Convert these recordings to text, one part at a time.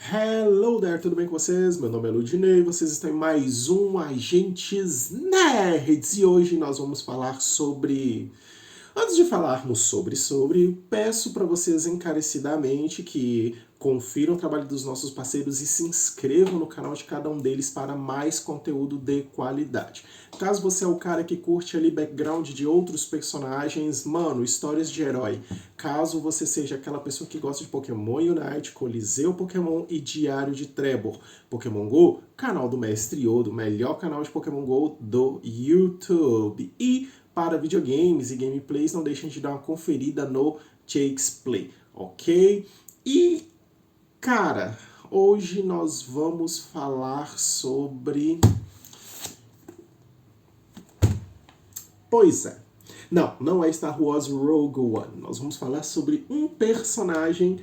Hello there, tudo bem com vocês? Meu nome é Ludinei, vocês estão em mais um Agentes Nerds e hoje nós vamos falar sobre... Antes de falarmos sobre, peço para vocês encarecidamente que confiram o trabalho dos nossos parceiros e se inscrevam no canal de cada um deles para mais conteúdo de qualidade. Caso você é o cara que curte ali background de outros personagens, mano, histórias de herói. Caso você seja aquela pessoa que gosta de Pokémon Unite, Coliseu Pokémon e Diário de Trevor, Pokémon GO, canal do Mestre Yodo, melhor canal de Pokémon GO do YouTube. E para videogames e gameplays, não deixem de dar uma conferida no Jakes Play, ok? E, cara, hoje nós vamos falar sobre... Pois é. Não é Star Wars Rogue One. Nós vamos falar sobre um personagem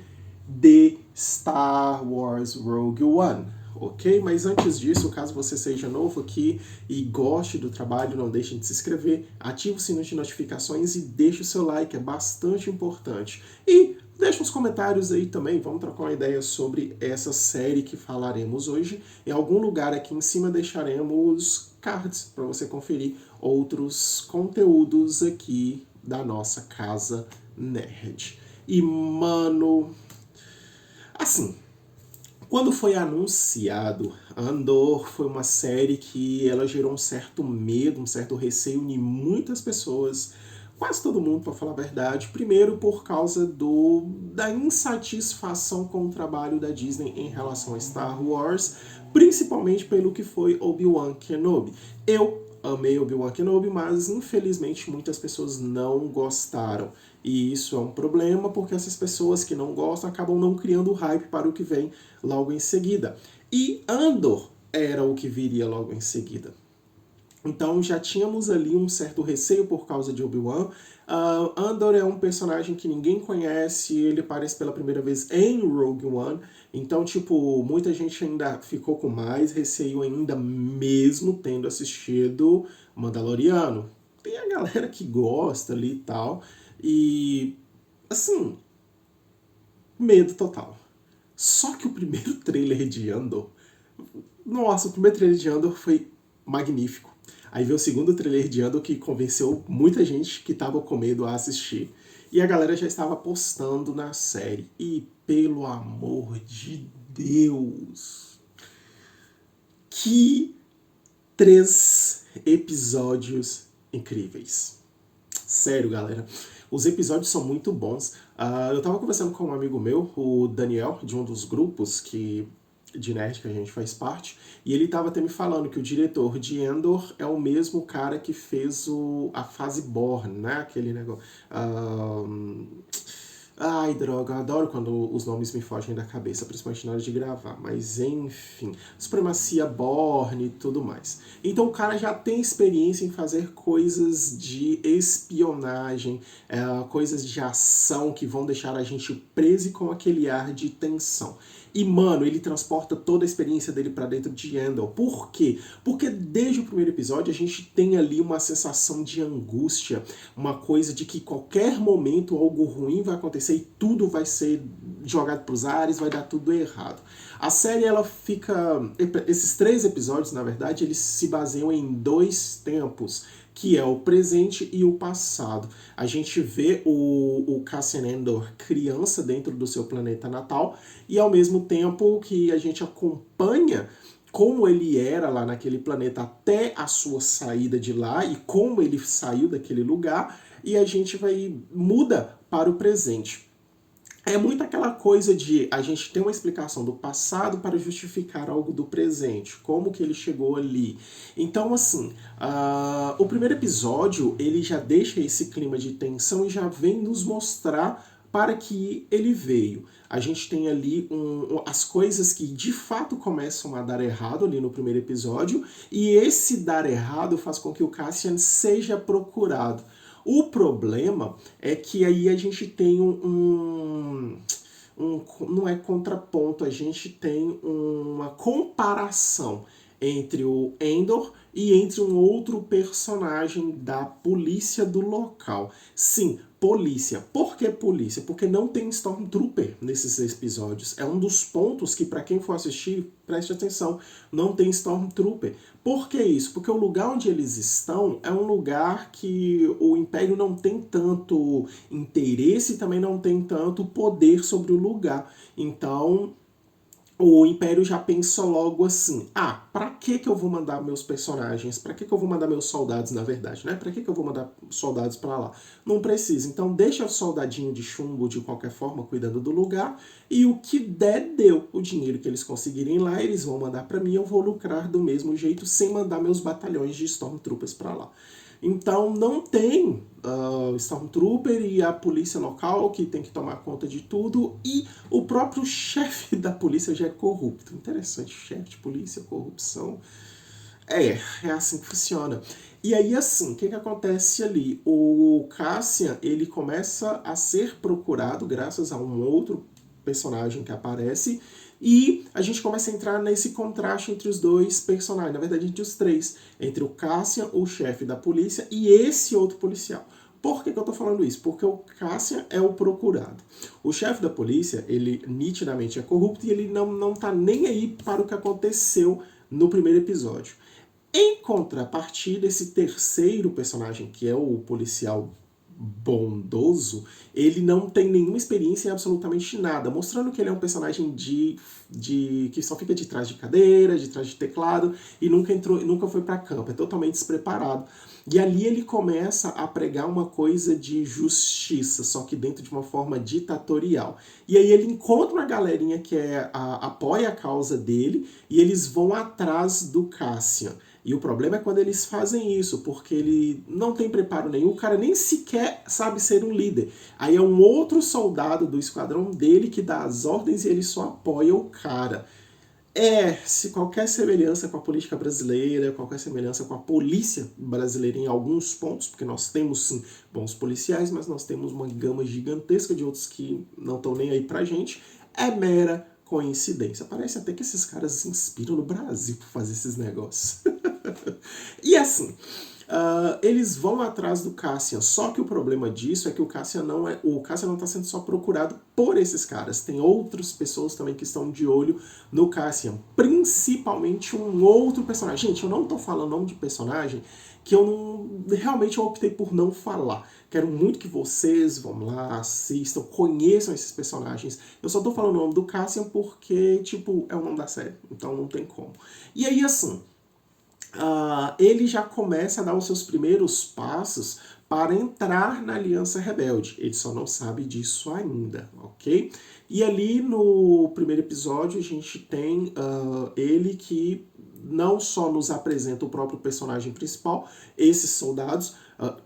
de Star Wars Rogue One, ok? Mas antes disso, caso você seja novo aqui e goste do trabalho, não deixe de se inscrever, ative o sino de notificações e deixe o seu like, é bastante importante. E deixa uns comentários aí também, vamos trocar uma ideia sobre essa série que falaremos hoje. Em algum lugar aqui em cima deixaremos cards para você conferir outros conteúdos aqui da nossa casa nerd. E, mano, assim, quando foi anunciado, Andor foi uma série que ela gerou um certo medo, um certo receio em muitas pessoas, quase todo mundo, para falar a verdade. Primeiro por causa da insatisfação com o trabalho da Disney em relação a Star Wars, principalmente pelo que foi Obi-Wan Kenobi. Eu amei Obi-Wan Kenobi, mas infelizmente muitas pessoas não gostaram. E isso é um problema porque essas pessoas que não gostam acabam não criando hype para o que vem logo em seguida. E Andor era o que viria logo em seguida. Então já tínhamos ali um certo receio por causa de Obi-Wan. Andor é um personagem que ninguém conhece, ele aparece pela primeira vez em Rogue One. Então, tipo, muita gente ainda ficou com mais receio ainda, mesmo tendo assistido Mandaloriano. Tem a galera que gosta ali e tal. E, assim, medo total. Só que o primeiro trailer de Andor... Nossa, o primeiro trailer de Andor foi magnífico. Aí veio o segundo trailer de Andor que convenceu muita gente que estava com medo a assistir. E a galera já estava apostando na série. E, pelo amor de Deus, que 3 episódios incríveis. Sério, galera. Os episódios são muito bons. Eu tava conversando com um amigo meu, o Daniel, de um dos grupos de nerd que a gente faz parte, e ele tava até me falando que o diretor de Endor é o mesmo cara que fez a fase Born, né? Aquele negócio... Ai, droga, eu adoro quando os nomes me fogem da cabeça, principalmente na hora de gravar. Mas enfim, Supremacia Born e tudo mais. Então o cara já tem experiência em fazer coisas de espionagem, coisas de ação que vão deixar a gente preso com aquele ar de tensão. E, mano, ele transporta toda a experiência dele pra dentro de Endor. Por quê? Porque desde o primeiro episódio a gente tem ali uma sensação de angústia, uma coisa de que qualquer momento algo ruim vai acontecer e tudo vai ser jogado pros ares, vai dar tudo errado. A série, ela fica... Esses 3 episódios, na verdade, eles se baseiam em 2 tempos, que é o presente e o passado. A gente vê o Cassian Andor criança dentro do seu planeta natal e ao mesmo tempo que a gente acompanha como ele era lá naquele planeta até a sua saída de lá e como ele saiu daquele lugar, e a gente muda para o presente. É muito aquela coisa de a gente ter uma explicação do passado para justificar algo do presente, como que ele chegou ali. Então, assim, o primeiro episódio, ele já deixa esse clima de tensão e já vem nos mostrar para que ele veio. A gente tem ali as coisas que de fato começam a dar errado ali no primeiro episódio, e esse dar errado faz com que o Cassian seja procurado. O problema é que aí a gente tem não é contraponto, a gente tem uma comparação entre o Endor e entre um outro personagem da polícia do local. Sim, polícia. Por que polícia? Porque não tem Stormtrooper nesses episódios. É um dos pontos que, para quem for assistir, preste atenção, não tem Stormtrooper. Por que isso? Porque o lugar onde eles estão é um lugar que o Império não tem tanto interesse e também não tem tanto poder sobre o lugar. Então, o Império já pensa logo assim, pra que eu vou mandar meus personagens, pra que eu vou mandar meus soldados, na verdade, né? Pra que eu vou mandar soldados pra lá? Não precisa, então deixa o soldadinho de chumbo de qualquer forma cuidando do lugar, e o que der, deu. O dinheiro que eles conseguirem lá, eles vão mandar pra mim, eu vou lucrar do mesmo jeito, sem mandar meus batalhões de Stormtroopers pra lá. Então não tem Stormtrooper e a polícia local que tem que tomar conta de tudo, e o próprio chefe da polícia já é corrupto. Interessante, chefe de polícia, corrupção. É assim que funciona. E aí, assim, o que acontece ali? O Cassian, ele começa a ser procurado graças a um outro personagem que aparece, e a gente começa a entrar nesse contraste entre os dois personagens, na verdade entre os três, entre o Cassian, o chefe da polícia, e esse outro policial. Por que eu tô falando isso? Porque o Cassian é o procurado. O chefe da polícia, ele nitidamente é corrupto e ele não tá nem aí para o que aconteceu no primeiro episódio. Em contrapartida, esse terceiro personagem, que é o policial bondoso, ele não tem nenhuma experiência em absolutamente nada, mostrando que ele é um personagem que só fica de trás de cadeira, de trás de teclado, e nunca foi para campo, é totalmente despreparado. E ali ele começa a pregar uma coisa de justiça, só que dentro de uma forma ditatorial. E aí ele encontra uma galerinha que apoia a causa dele, e eles vão atrás do Cassian. E o problema é quando eles fazem isso, porque ele não tem preparo nenhum, o cara nem sequer sabe ser um líder. Aí é um outro soldado do esquadrão dele que dá as ordens e ele só apoia o cara. Se qualquer semelhança com a política brasileira, qualquer semelhança com a polícia brasileira em alguns pontos, porque nós temos sim bons policiais, mas nós temos uma gama gigantesca de outros que não estão nem aí pra gente, é mera coincidência. Parece até que esses caras se inspiram no Brasil para fazer esses negócios. E assim, eles vão atrás do Cassian, só que o problema disso é que o Cassian não está sendo só procurado por esses caras. Tem outras pessoas também que estão de olho no Cassian, principalmente um outro personagem. Gente, eu não estou falando nome de personagem que realmente eu optei por não falar. Quero muito que vocês vão lá, assistam, conheçam esses personagens. Eu só estou falando o nome do Cassian porque, tipo, é o nome da série, então não tem como. E aí, assim, ele já começa a dar os seus primeiros passos para entrar na Aliança Rebelde. Ele só não sabe disso ainda, ok? E ali no primeiro episódio a gente tem ele que não só nos apresenta o próprio personagem principal, esses soldados,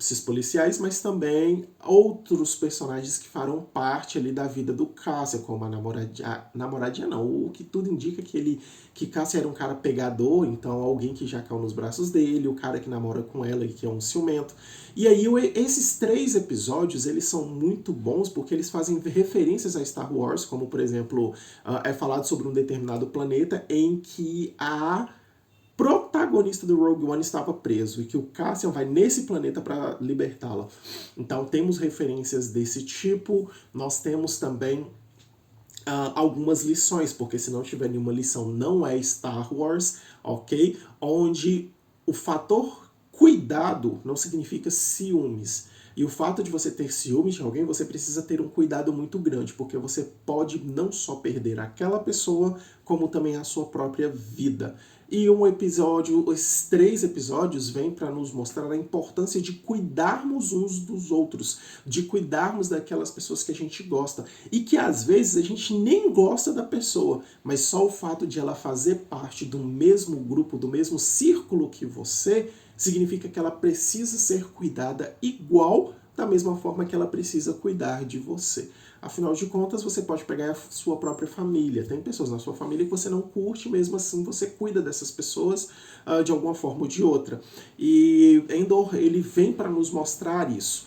esses policiais, mas também outros personagens que farão parte ali da vida do Cassian, como a namoradinha não, o que tudo indica que Cassian era um cara pegador, então alguém que já caiu nos braços dele, o cara que namora com ela e que é um ciumento. E aí esses 3 episódios, eles são muito bons porque eles fazem referências a Star Wars, como por exemplo, é falado sobre um determinado planeta em que a protagonista do Rogue One estava preso e que o Cassian vai nesse planeta para libertá-la. Então temos referências desse tipo, nós temos também algumas lições, porque se não tiver nenhuma lição não é Star Wars, ok? Onde o fator cuidado não significa ciúmes. E o fato de você ter ciúmes de alguém, você precisa ter um cuidado muito grande, porque você pode não só perder aquela pessoa, como também a sua própria vida. E esses 3 episódios vêm para nos mostrar a importância de cuidarmos uns dos outros, de cuidarmos daquelas pessoas que a gente gosta. E que às vezes a gente nem gosta da pessoa, mas só o fato de ela fazer parte do mesmo grupo, do mesmo círculo que você, significa que ela precisa ser cuidada igual da mesma forma que ela precisa cuidar de você. Afinal de contas, você pode pegar a sua própria família. Tem pessoas na sua família que você não curte, mesmo assim você cuida dessas pessoas de alguma forma ou de outra. E Endor, ele vem para nos mostrar isso.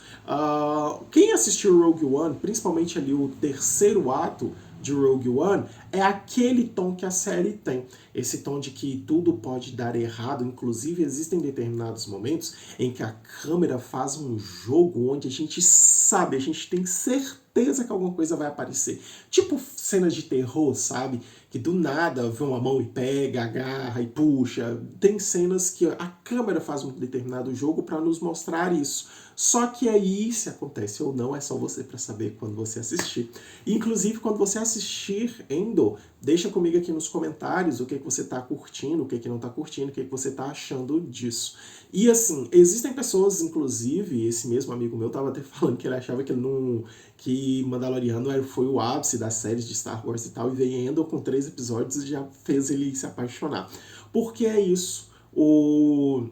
Quem assistiu Rogue One, principalmente ali o terceiro ato, de Rogue One é aquele tom que a série tem. Esse tom de que tudo pode dar errado, inclusive existem determinados momentos em que a câmera faz um jogo onde a gente sabe, a gente tem certeza que alguma coisa vai aparecer. Tipo cenas de terror, sabe? Que do nada vê uma mão e pega, agarra e puxa. Tem cenas que a câmera faz um determinado jogo para nos mostrar isso. Só que aí, se acontece ou não, é só você para saber quando você assistir. Inclusive, quando você assistir Endor, deixa comigo aqui nos comentários o que você está curtindo, o que não está curtindo, o que você está achando disso. E assim, existem pessoas, inclusive, esse mesmo amigo meu estava até falando que ele achava que Mandaloriano foi o ápice das séries de Star Wars e tal, e veio Endor com 3 episódios e já fez ele se apaixonar. Porque é isso. O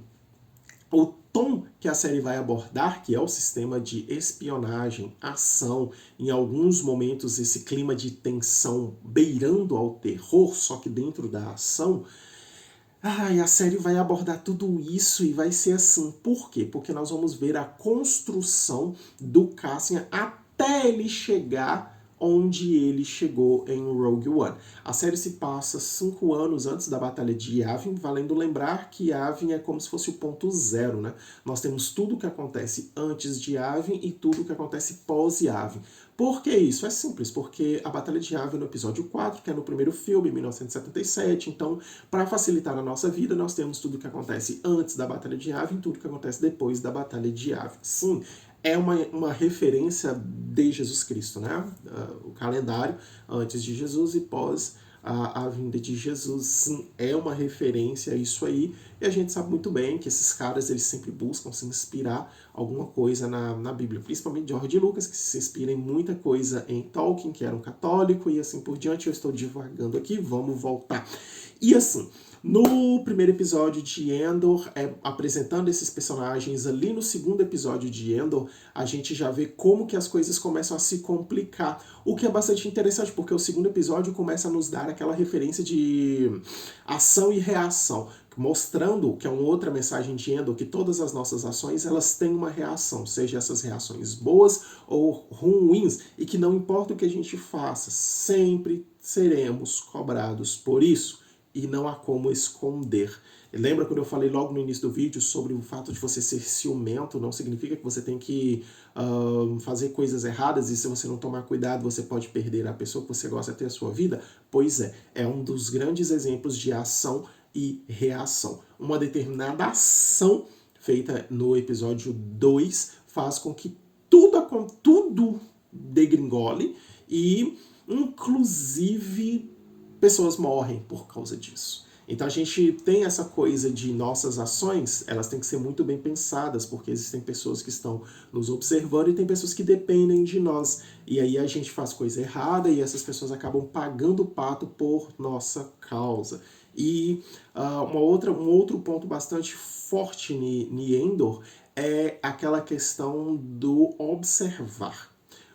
tom que a série vai abordar, que é o sistema de espionagem, ação, em alguns momentos esse clima de tensão beirando ao terror, só que dentro da ação, a série vai abordar tudo isso e vai ser assim. Por quê? Porque nós vamos ver a construção do Cassian até ele chegar onde ele chegou em Rogue One. A série se passa 5 anos antes da Batalha de Yavin, valendo lembrar que Yavin é como se fosse o ponto zero, né? Nós temos tudo o que acontece antes de Yavin e tudo o que acontece pós-Yavin. Por que isso? É simples, porque a Batalha de Yavin é no episódio 4, que é no primeiro filme, em 1977, então, para facilitar a nossa vida, nós temos tudo o que acontece antes da Batalha de Yavin e tudo o que acontece depois da Batalha de Yavin. Sim, é uma referência de Jesus Cristo, né? O calendário antes de Jesus e pós a vinda de Jesus, sim, é uma referência a isso aí, e a gente sabe muito bem que esses caras, eles sempre buscam se inspirar alguma coisa na Bíblia, principalmente George Lucas, que se inspira em muita coisa em Tolkien, que era um católico, e assim por diante. Eu estou divagando aqui, vamos voltar. E assim, no primeiro episódio de Endor, apresentando esses personagens, ali no segundo episódio de Endor, a gente já vê como que as coisas começam a se complicar, o que é bastante interessante, porque o segundo episódio começa a nos dar aquela referência de ação e reação, mostrando que é uma outra mensagem de Endor, que todas as nossas ações, elas têm uma reação, seja essas reações boas ou ruins, e que não importa o que a gente faça, sempre seremos cobrados por isso. E não há como esconder. Lembra quando eu falei logo no início do vídeo sobre o fato de você ser ciumento? Não significa que você tem que fazer coisas erradas, e se você não tomar cuidado você pode perder a pessoa que você gosta de ter a sua vida? Pois é um dos grandes exemplos de ação e reação. Uma determinada ação feita no episódio 2 faz com que tudo degringole, e inclusive pessoas morrem por causa disso. Então a gente tem essa coisa de nossas ações, elas têm que ser muito bem pensadas, porque existem pessoas que estão nos observando e tem pessoas que dependem de nós. E aí a gente faz coisa errada e essas pessoas acabam pagando o pato por nossa causa. E um outro ponto bastante forte em Endor é aquela questão do observar.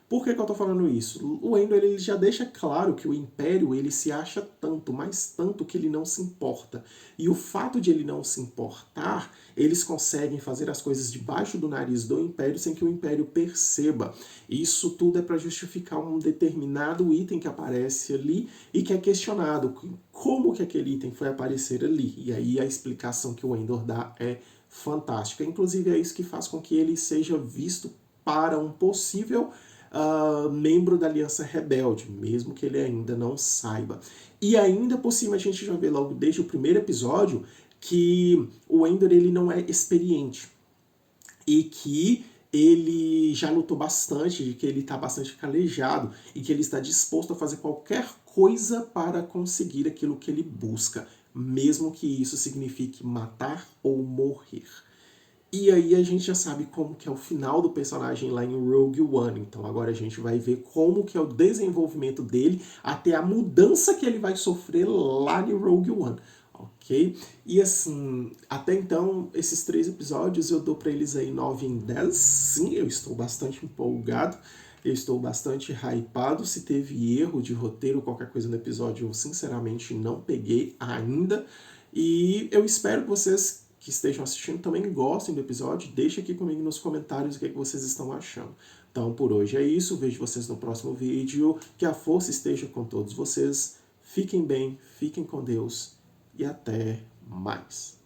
Por que eu estou falando isso? O Endor, ele já deixa claro que o Império, ele se acha tanto, mas tanto que ele não se importa. E o fato de ele não se importar, eles conseguem fazer as coisas debaixo do nariz do Império sem que o Império perceba. Isso tudo é para justificar um determinado item que aparece ali e que é questionado. Como que aquele item foi aparecer ali? E aí a explicação que o Endor dá é fantástica. Inclusive é isso que faz com que ele seja visto para um possível membro da Aliança Rebelde, mesmo que ele ainda não saiba. E ainda por cima a gente já vê logo desde o primeiro episódio que o Endor, ele não é experiente e que ele já lutou bastante, que ele está bastante calejado e que ele está disposto a fazer qualquer coisa para conseguir aquilo que ele busca, mesmo que isso signifique matar ou morrer. E aí a gente já sabe como que é o final do personagem lá em Rogue One. Então agora a gente vai ver como que é o desenvolvimento dele até a mudança que ele vai sofrer lá em Rogue One. Ok? E assim, até então, esses 3 episódios eu dou pra eles aí 9 em 10. Sim, eu estou bastante empolgado. Eu estou bastante hypado. Se teve erro de roteiro ou qualquer coisa no episódio, eu sinceramente não peguei ainda. E eu espero que vocês que estejam assistindo também gostem do episódio, deixe aqui comigo nos comentários o que vocês estão achando. Então, por hoje é isso. Vejo vocês no próximo vídeo. Que a força esteja com todos vocês. Fiquem bem, fiquem com Deus e até mais.